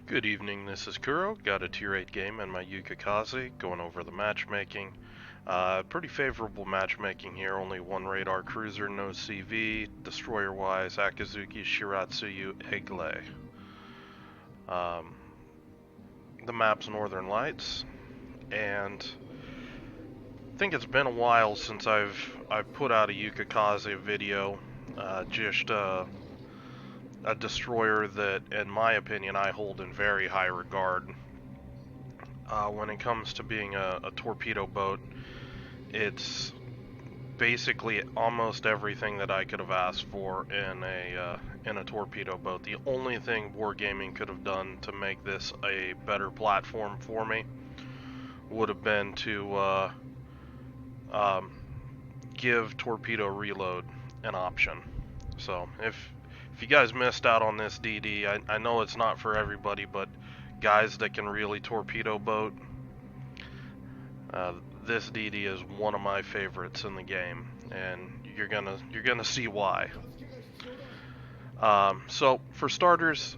Good evening, this is Kuro. Got a tier 8 game and my Yukikaze, going over the matchmaking. Pretty favorable matchmaking here, only one radar cruiser, no CV, destroyer-wise, Akazuki, Shiratsuyu, Egle. Um, the map's Northern Lights, and I think it's been a while since I've put out a Yukikaze video, just a destroyer that, in my opinion, I hold in very high regard. When it comes to being a torpedo boat, it's basically almost everything that I could have asked for in a torpedo boat. The only thing Wargaming could have done to make this a better platform for me would have been to um, give torpedo reload an option. So if you guys missed out on this DD, I know it's not for everybody, but guys that can really torpedo boat, uh, this DD is one of my favorites in the game, and you're gonna see why. So for starters,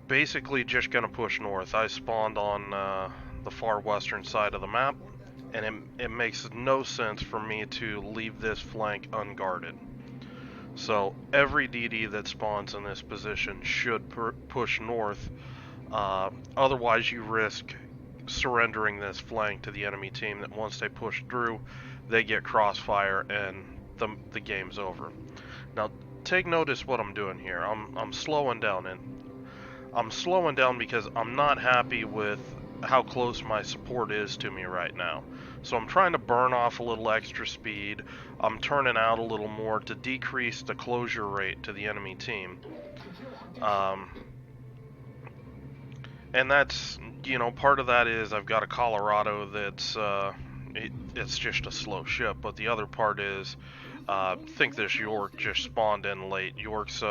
basically just gonna push north. I spawned on the far western side of the map, and it makes no sense for me to leave this flank unguarded. So every DD that spawns in this position should push north. Otherwise, you risk surrendering this flank to the enemy team. That once they push through, they get crossfire and the game's over. Now, take notice what I'm doing here. I'm slowing down, and I'm slowing down because I'm not happy with how close my support is to me right now. So I'm trying to burn off a little extra speed. I'm turning out a little more to decrease the closure rate to the enemy team. Um, and that's, part of that is I've got a Colorado that's it's just a slow ship, but the other part is I think this York just spawned in late. York's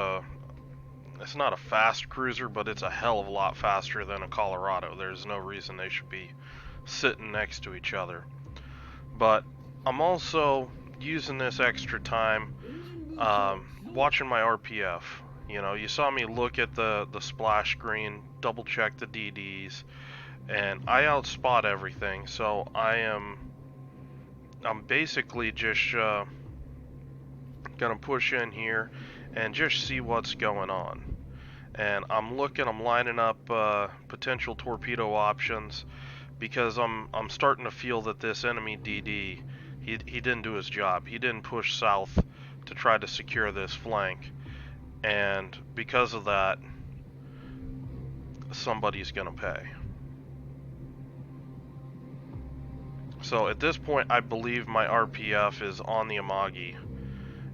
it's not a fast cruiser, but it's a hell of a lot faster than a Colorado. There's no reason they should be sitting next to each other. But I'm also using this extra time watching my RPF. You saw me look at the splash screen, double check the DDs, and I outspot everything. So I'm basically just gonna push in here and just see what's going on. And I'm lining up potential torpedo options because I'm starting to feel that this enemy DD, he didn't do his job. He didn't push south to try to secure this flank, and because of that, somebody's gonna pay. So at this point, I believe my RPF is on the Amagi,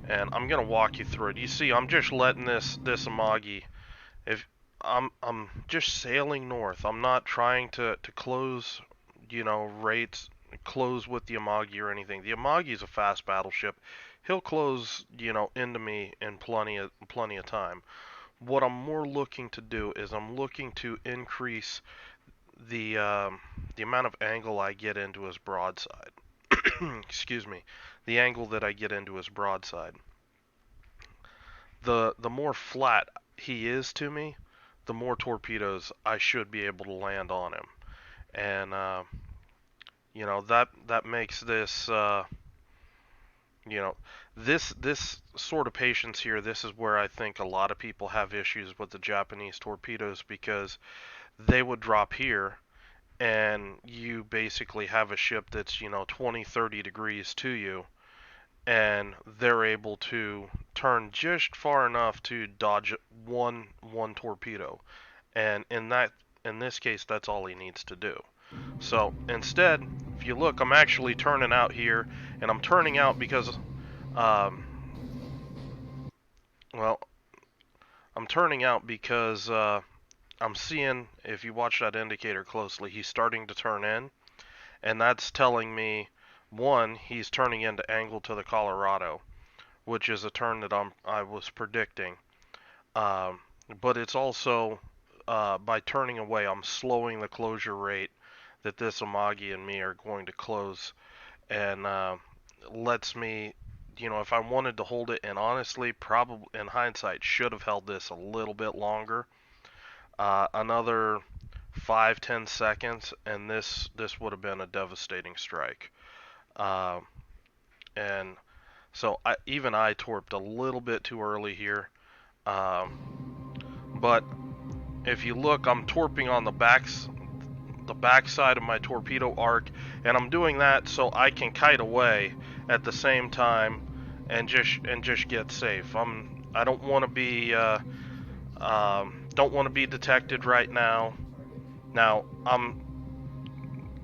and I'm gonna walk you through it. You see, I'm just letting this Amagi. If I'm just sailing north. I'm not trying to close, rates, close with the Amagi or anything. The Amagi is a fast battleship. He'll close, into me in plenty of time. What I'm more looking to do is I'm looking to increase the amount of angle I get into his broadside. Excuse me, the angle that I get into his broadside. The more flat he is to me, the more torpedoes I should be able to land on him, and that makes this this sort of patience here. This is where I think a lot of people have issues with the Japanese torpedoes because they would drop here and you basically have a ship that's 20, 30 degrees to you, and they're able to turn just far enough to dodge one torpedo, and in this case that's all he needs to do. So instead, if you look, I'm actually turning out here, and I'm turning out because um, well I'm turning out because I'm seeing, if you watch that indicator closely, he's starting to turn in, and that's telling me, one, he's turning into angle to the Colorado, which is a turn that I was predicting. Um, but it's also, by turning away, I'm slowing the closure rate that this Amagi and me are going to close, and lets me, if I wanted to hold it, and honestly, probably in hindsight, should have held this a little bit longer. Another 5-10 seconds, and this would have been a devastating strike. Uh, and so even I torped a little bit too early here. But if you look, I'm torping on the back side of my torpedo arc, and I'm doing that so I can kite away at the same time and just get safe. I don't want to be detected right now. Now I'm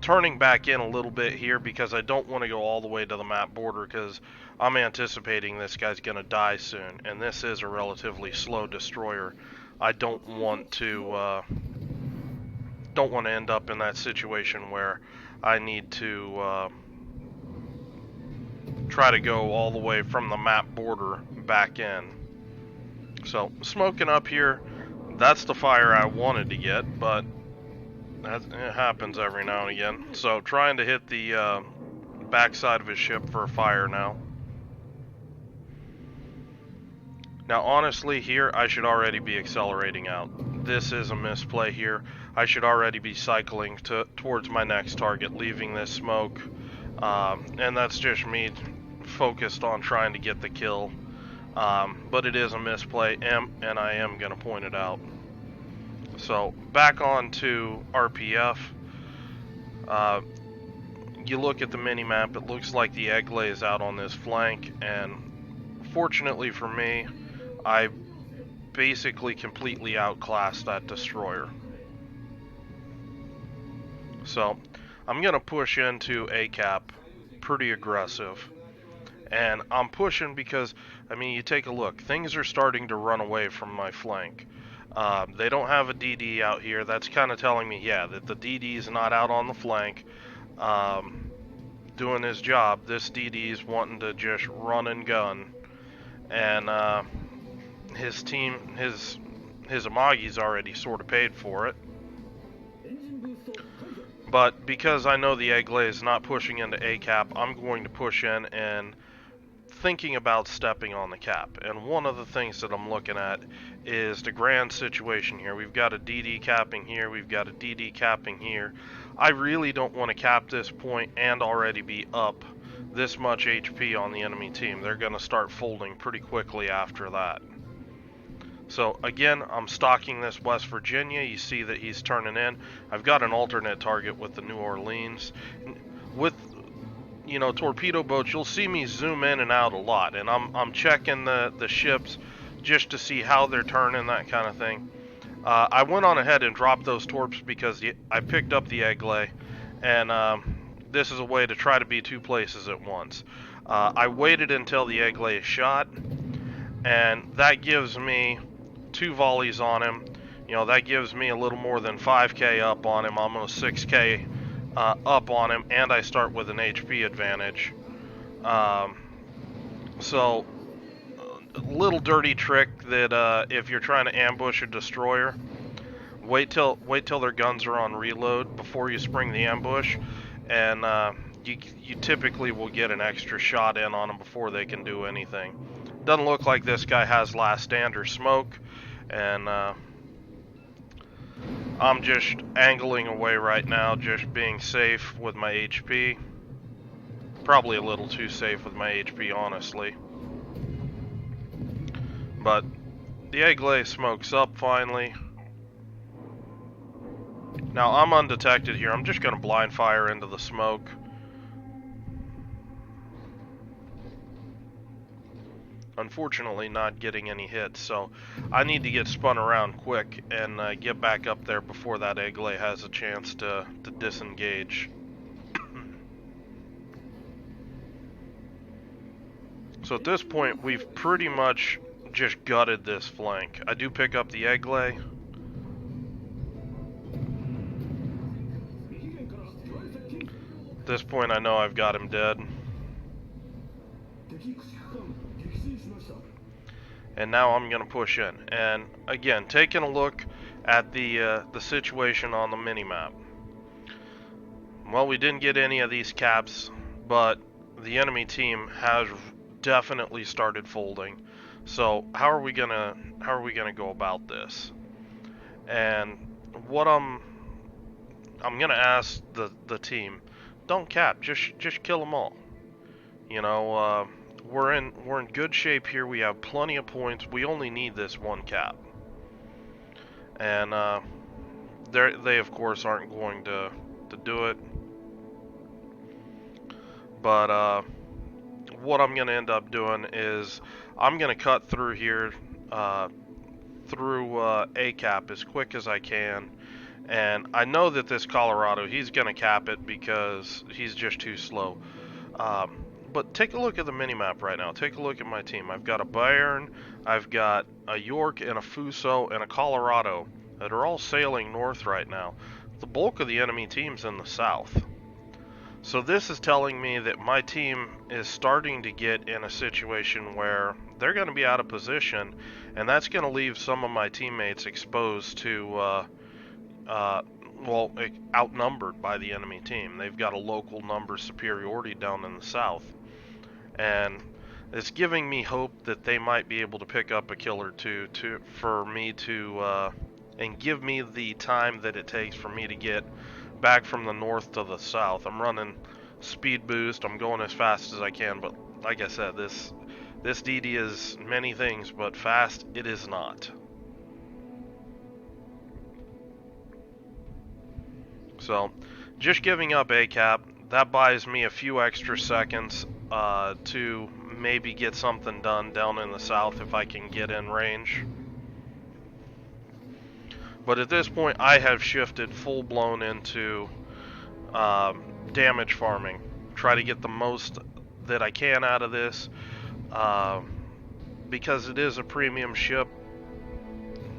turning back in a little bit here because I don't want to go all the way to the map border because I'm anticipating this guy's going to die soon, and this is a relatively slow destroyer. I don't want to end up in that situation where I need to try to go all the way from the map border back in. So smoking up here, that's the fire I wanted to get, but it happens every now and again. So trying to hit the backside of his ship for a fire now. Now honestly here, I should already be accelerating out. This is a misplay here. I should already be cycling towards my next target, leaving this smoke. And that's just me focused on trying to get the kill. But it is a misplay, and I am going to point it out. So back on to RPF. You look at the mini-map, it looks like the egg lay is out on this flank, and fortunately for me, I basically completely outclassed that destroyer. So I'm going to push into ACAP pretty aggressive. And I'm pushing because, I mean, you take a look, things are starting to run away from my flank. They don't have a DD out here. That's kind of telling me, yeah, that the DD is not out on the flank doing his job. This DD is wanting to just run and gun. And his team, his Amagi's already sort of paid for it. But because I know the egg lay is not pushing into ACAP, I'm going to push in and thinking about stepping on the cap. And one of the things that I'm looking at is the grand situation here. We've got a DD capping here, we've got a DD capping here. I really don't want to cap this point and already be up this much HP on the enemy team. They're going to start folding pretty quickly after that. So again, I'm stalking this West Virginia. You see that he's turning in. I've got an alternate target with the New Orleans. With torpedo boats, you'll see me zoom in and out a lot, and I'm checking the ships just to see how they're turning, that kind of thing. I went on ahead and dropped those torps because I picked up the egg lay, and this is a way to try to be two places at once. I waited until the egg lay is shot, and that gives me 2 volleys on him. That gives me a little more than 5k up on him, almost 6k up on him, and I start with an HP advantage. So a little dirty trick that if you're trying to ambush a destroyer, wait till their guns are on reload before you spring the ambush, and you typically will get an extra shot in on them before they can do anything. Doesn't look like this guy has last stand or smoke, and I'm just angling away right now, just being safe with my HP. Probably a little too safe with my HP, honestly. But the egg lay smokes up finally. Now I'm undetected here. I'm just going to blind fire into the smoke. Unfortunately not getting any hits, so I need to get spun around quick and get back up there before that egg lay has a chance to disengage. So at this point we've pretty much just gutted this flank. I do pick up the egg lay. At this point I know I've got him dead. And now I'm going to push in. And again, taking a look at the situation on the mini-map. Well, we didn't get any of these caps, but the enemy team has definitely started folding. So how are we gonna go about this? And what I'm gonna ask the team, don't cap, just kill them all. You know, we're in good shape here. We have plenty of points. We only need this one cap. And they of course aren't going to do it. But what I'm gonna end up doing is I'm gonna cut through here, through A cap as quick as I can. And I know that this Colorado, he's gonna cap it because he's just too slow. But take a look at the minimap right now. Take a look at my team. I've got a Bayern, I've got a York and a Fuso and a Colorado that are all sailing north right now. The bulk of the enemy team's in the south. So this is telling me that my team is starting to get in a situation where they're going to be out of position, and that's going to leave some of my teammates exposed to, well, outnumbered by the enemy team. They've got a local number superiority down in the south. And it's giving me hope that they might be able to pick up a kill or two for me to and give me the time that it takes for me to get back from the north to the south. I'm running speed boost. I'm going as fast as I can, but like I said, this DD is many things, but fast it is not. So, just giving up A cap, that buys me a few extra seconds to maybe get something done down in the south if I can get in range. But at this point, I have shifted full-blown into damage farming. Try to get the most that I can out of this, because it is a premium ship,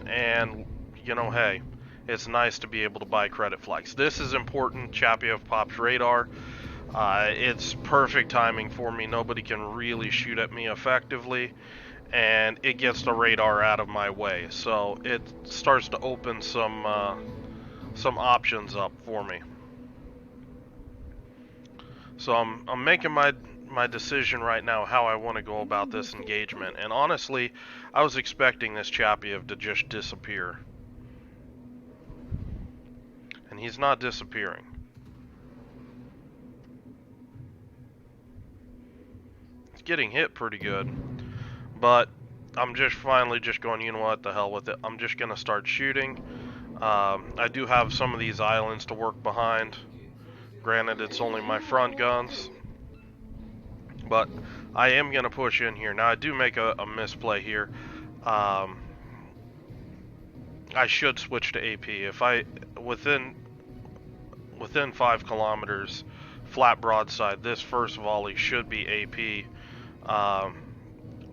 and, you know, hey, it's nice to be able to buy credit flags. This is important. Chapiev pops radar. It's perfect timing for me. Nobody can really shoot at me effectively, and it gets the radar out of my way. So it starts to open some options up for me. So I'm making my decision right now how I want to go about this engagement. And honestly, I was expecting this Chapiev to just disappear. And he's not disappearing. He's getting hit pretty good. But I'm just finally just going, you know what, the hell with it. I'm just going to start shooting. I do have some of these islands to work behind. Granted, it's only my front guns. But I am going to push in here. Now, I do make a misplay here. I should switch to AP. If I, within 5 kilometers, flat broadside, this first volley should be AP.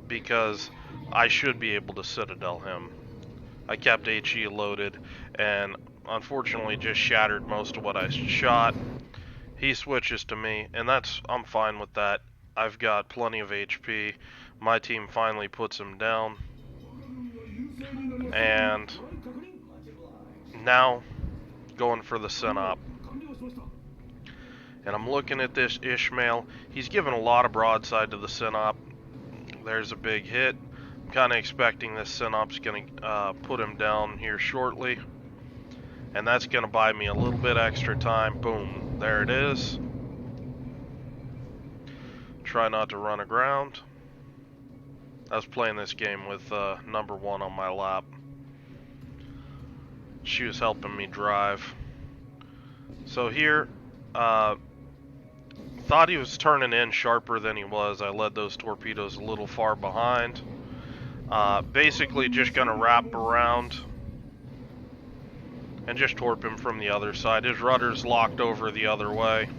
Because I should be able to Citadel him. I kept HE loaded, and unfortunately just shattered most of what I shot. He switches to me, and I'm fine with that. I've got plenty of HP. My team finally puts him down. And now going for the Synop. And I'm looking at this Ishmael. He's given a lot of broadside to the Synop. There's a big hit. I'm kind of expecting this Synop's going to put him down here shortly. And that's going to buy me a little bit extra time. Boom. There it is. Try not to run aground. I was playing this game with number 1 on my lap. She was helping me drive. So here, thought he was turning in sharper than he was. I led those torpedoes a little far behind. Basically just gonna wrap around and just torp him from the other side. His rudder's locked over the other way.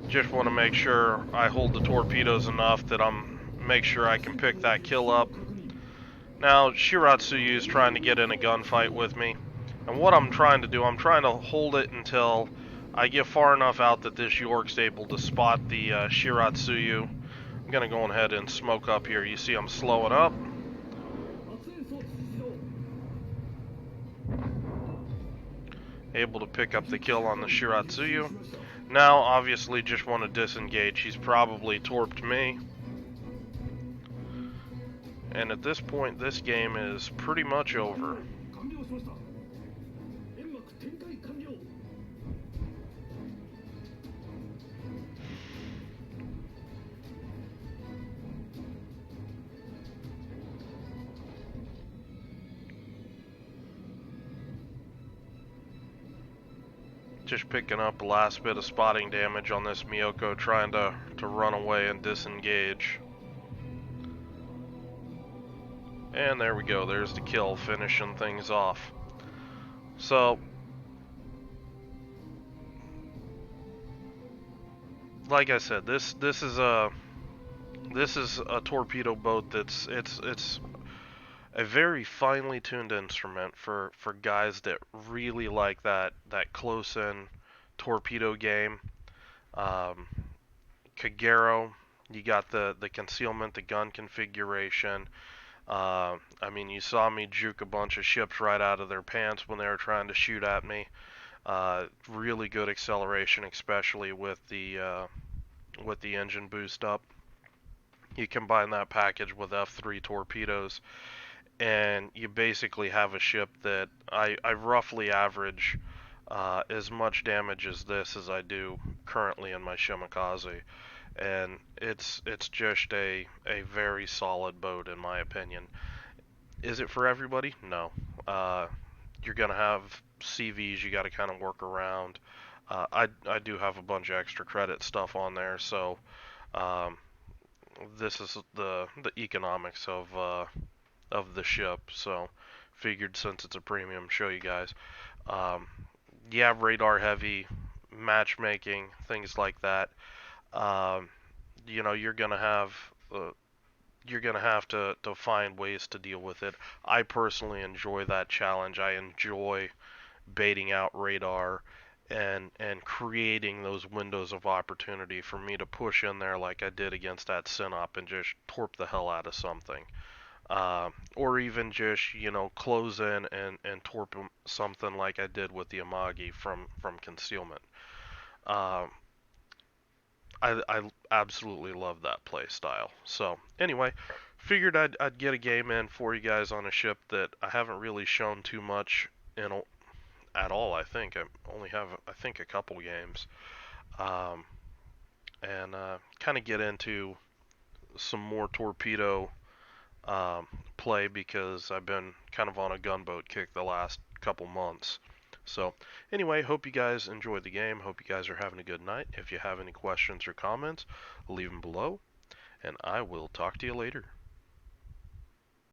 Just want to make sure I hold the torpedoes enough that make sure I can pick that kill up. Now Shiratsuyu's trying to get in a gunfight with me, and what I'm trying to do, I'm trying to hold it until I get far enough out that this York's able to spot the Shiratsuyu. I'm gonna go ahead and smoke up here. You see I'm slowing up. Able to pick up the kill on the Shiratsuyu. Now obviously just want to disengage. He's probably torped me. And at this point this game is pretty much over. Just picking up the last bit of spotting damage on this Miyoko trying to run away and disengage. And there we go, there's the kill, finishing things off. So, like I said, this is a torpedo boat that's it's a very finely tuned instrument for guys that really like that close in torpedo game. Kagero, you got the concealment, the gun configuration. I mean, you saw me juke a bunch of ships right out of their pants when they were trying to shoot at me. Really good acceleration, especially with the engine boost up. You combine that package with F3 torpedoes, and you basically have a ship that I roughly average as much damage as this as I do currently in my Shimakaze. And it's just a very solid boat in my opinion. Is it for everybody? No. You're gonna have CVs you got to kind of work around. I do have a bunch of extra credit stuff on there, so um, this is the economics of the ship. So figured since it's a premium, show you guys. Um, yeah, radar heavy, matchmaking, things like that. Um, you know, you're gonna have to find ways to deal with it. I personally enjoy that challenge. I enjoy baiting out radar and creating those windows of opportunity for me to push in there like I did against that Synop and just torp the hell out of something. Or even just, you know, close in and torp something like I did with the Amagi from concealment. Um, I absolutely love that play style. So anyway, figured I'd get a game in for you guys on a ship that I haven't really shown too much in at all. I think I only have I think a couple games, um, and kind of get into some more torpedo play because I've been kind of on a gunboat kick the last couple months. So anyway, hope you guys enjoyed the game. Hope you guys are having a good night. If you have any questions or comments, leave them below, and I will talk to you later.